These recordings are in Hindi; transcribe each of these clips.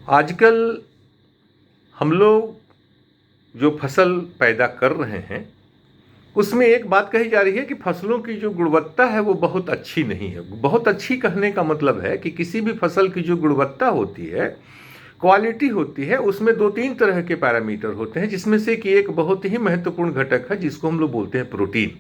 आजकल हम लोग जो फसल पैदा कर रहे हैं उसमें एक बात कही जा रही है कि फसलों की जो गुणवत्ता है वो बहुत अच्छी नहीं है। बहुत अच्छी कहने का मतलब है कि किसी भी फसल की जो गुणवत्ता होती है, क्वालिटी होती है, उसमें दो तीन तरह के पैरामीटर होते हैं, जिसमें से कि एक बहुत ही महत्वपूर्ण घटक है जिसको हम लोग बोलते हैं प्रोटीन।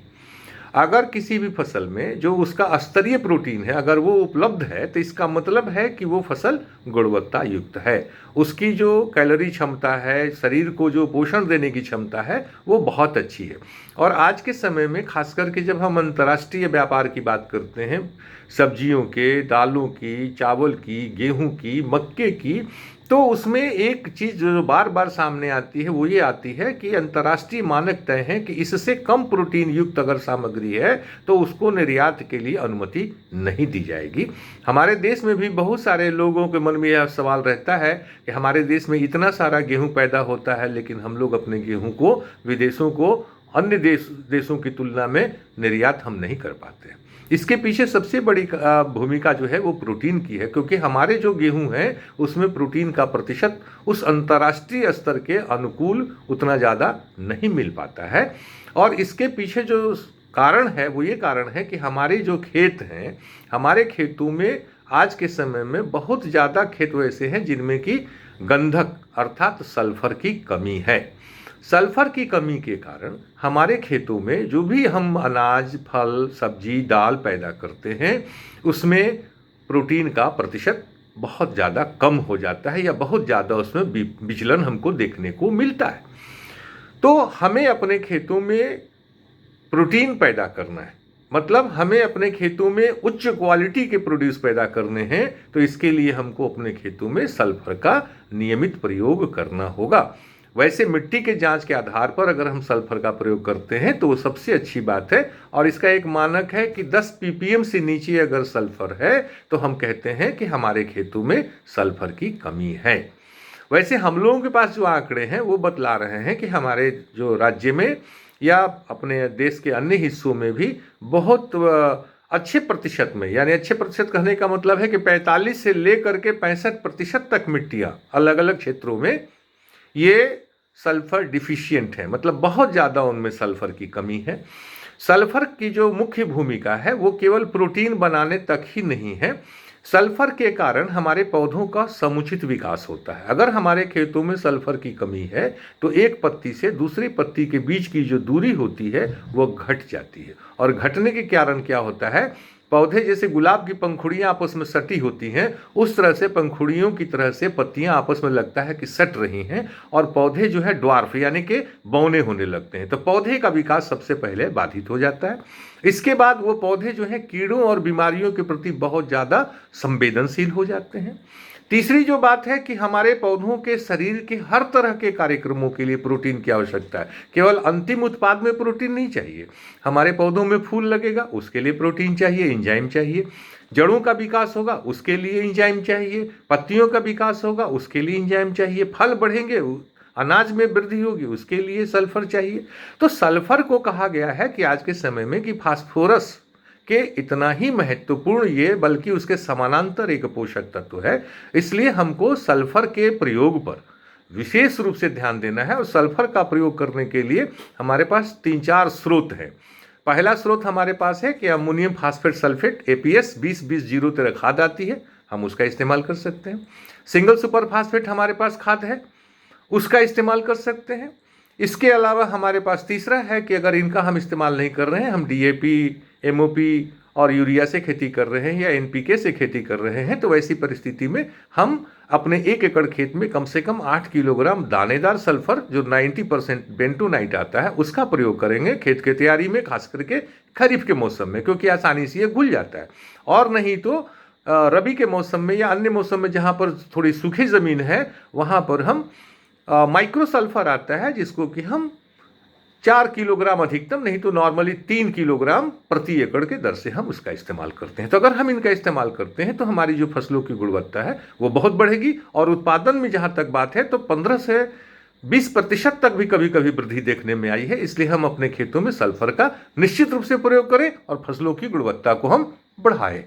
अगर किसी भी फसल में जो उसका स्तरीय प्रोटीन है अगर वो उपलब्ध है तो इसका मतलब है कि वो फसल गुणवत्ता युक्त है। उसकी जो कैलोरी क्षमता है, शरीर को जो पोषण देने की क्षमता है, वो बहुत अच्छी है। और आज के समय में खास करके जब हम अंतर्राष्ट्रीय व्यापार की बात करते हैं, सब्जियों के, दालों की, चावल की, गेहूं की, मक्के की, तो उसमें एक चीज़ जो बार बार सामने आती है वो ये आती है कि अंतर्राष्ट्रीय मानक तय है कि इससे कम प्रोटीन युक्त अगर सामग्री है तो उसको निर्यात के लिए अनुमति नहीं दी जाएगी। हमारे देश में भी बहुत सारे लोगों के मन में यह सवाल रहता है कि हमारे देश में इतना सारा गेहूं पैदा होता है लेकिन हम लोग अपने गेहूं को विदेशों को अन्य देशों की तुलना में निर्यात हम नहीं कर पाते। इसके पीछे सबसे बड़ी भूमिका जो है वो प्रोटीन की है, क्योंकि हमारे जो गेहूं है उसमें प्रोटीन का प्रतिशत उस अंतर्राष्ट्रीय स्तर के अनुकूल उतना ज़्यादा नहीं मिल पाता है। और इसके पीछे जो कारण है वो ये कारण है कि हमारे जो खेत हैं, हमारे खेतों में आज के समय में बहुत ज़्यादा खेत वैसे हैं जिनमें कि गंधक अर्थात सल्फर की कमी है। सल्फर की कमी के कारण हमारे खेतों में जो भी हम अनाज, फल, सब्जी, दाल पैदा करते हैं उसमें प्रोटीन का प्रतिशत बहुत ज़्यादा कम हो जाता है या बहुत ज़्यादा उसमें विचलन हमको देखने को मिलता है। तो हमें अपने खेतों में प्रोटीन पैदा करना है, मतलब हमें अपने खेतों में उच्च क्वालिटी के प्रोड्यूस पैदा करने हैं, तो इसके लिए हमको अपने खेतों में सल्फर का नियमित प्रयोग करना होगा। वैसे मिट्टी के जांच के आधार पर अगर हम सल्फर का प्रयोग करते हैं तो वो सबसे अच्छी बात है, और इसका एक मानक है कि 10 ppm से नीचे अगर सल्फर है तो हम कहते हैं कि हमारे खेतों में सल्फर की कमी है। वैसे हम लोगों के पास जो आंकड़े हैं वो बतला रहे हैं कि हमारे जो राज्य में या अपने देश के अन्य हिस्सों में भी बहुत अच्छे प्रतिशत में, यानी अच्छे प्रतिशत कहने का मतलब है कि 45 से लेकर के 65% तक मिट्टियाँ अलग अलग क्षेत्रों में ये सल्फर डिफिशिएंट है, मतलब बहुत ज़्यादा उनमें सल्फर की कमी है। सल्फर की जो मुख्य भूमिका है वो केवल प्रोटीन बनाने तक ही नहीं है। सल्फर के कारण हमारे पौधों का समुचित विकास होता है। अगर हमारे खेतों में सल्फर की कमी है तो एक पत्ती से दूसरी पत्ती के बीच की जो दूरी होती है वो घट जाती है, और घटने के कारण क्या होता है, पौधे जैसे गुलाब की पंखुड़ियाँ आपस में सटी होती हैं उस तरह से पंखुड़ियों की तरह से पत्तियाँ आपस में लगता है कि सट रही हैं, और पौधे जो है ड्वार्फ यानी कि बौने होने लगते हैं। तो पौधे का विकास सबसे पहले बाधित हो जाता है। इसके बाद वो पौधे जो हैं कीड़ों और बीमारियों के प्रति बहुत ज़्यादा संवेदनशील हो जाते हैं। तीसरी जो बात है कि हमारे पौधों के शरीर के हर तरह के कार्यक्रमों के लिए प्रोटीन की आवश्यकता है। केवल अंतिम उत्पाद में प्रोटीन नहीं चाहिए, हमारे पौधों में फूल लगेगा उसके लिए प्रोटीन चाहिए, एंजाइम चाहिए। जड़ों का विकास होगा उसके लिए एंजाइम चाहिए, पत्तियों का विकास होगा उसके लिए एंजाइम चाहिए, फल बढ़ेंगे, अनाज में वृद्धि होगी उसके लिए सल्फर चाहिए। तो सल्फर को कहा गया है कि आज के समय में कि फास्फोरस के इतना ही महत्वपूर्ण ये, बल्कि उसके समानांतर एक पोषक तत्व है। इसलिए हमको सल्फर के प्रयोग पर विशेष रूप से ध्यान देना है, और सल्फर का प्रयोग करने के लिए हमारे पास 3-4 स्रोत हैं। पहला स्रोत हमारे पास है कि अमोनियम फास्फेट सल्फेट APS 20-20-0 खाद आती है, हम उसका इस्तेमाल कर सकते हैं। सिंगल सुपर फास्फेट हमारे पास खाद है, उसका इस्तेमाल कर सकते हैं। इसके अलावा हमारे पास तीसरा है कि अगर इनका हम इस्तेमाल नहीं कर रहे हैं, हम DAP, MOP और यूरिया से खेती कर रहे हैं या NPK से खेती कर रहे हैं, तो वैसी परिस्थिति में हम अपने 1 एकड़ खेत में कम से कम 8 किलोग्राम दानेदार सल्फर जो 90% बेंटोनाइट आता है उसका प्रयोग करेंगे खेत की तैयारी में, खास करके खरीफ के मौसम में, क्योंकि आसानी से ये घुल जाता है। और नहीं तो रबी के मौसम में या अन्य मौसम में जहाँ पर थोड़ी सूखी ज़मीन है वहाँ पर हम माइक्रो सल्फर आता है जिसको कि हम 4 किलोग्राम अधिकतम, नहीं तो नॉर्मली 3 किलोग्राम प्रति एकड़ के दर से हम उसका इस्तेमाल करते हैं। तो अगर हम इनका इस्तेमाल करते हैं तो हमारी जो फसलों की गुणवत्ता है वो बहुत बढ़ेगी, और उत्पादन में जहाँ तक बात है तो 15 से 20% तक भी कभी कभी वृद्धि देखने में आई है। इसलिए हम अपने खेतों में सल्फर का निश्चित रूप से प्रयोग करें और फसलों की गुणवत्ता को हम बढ़ाएं।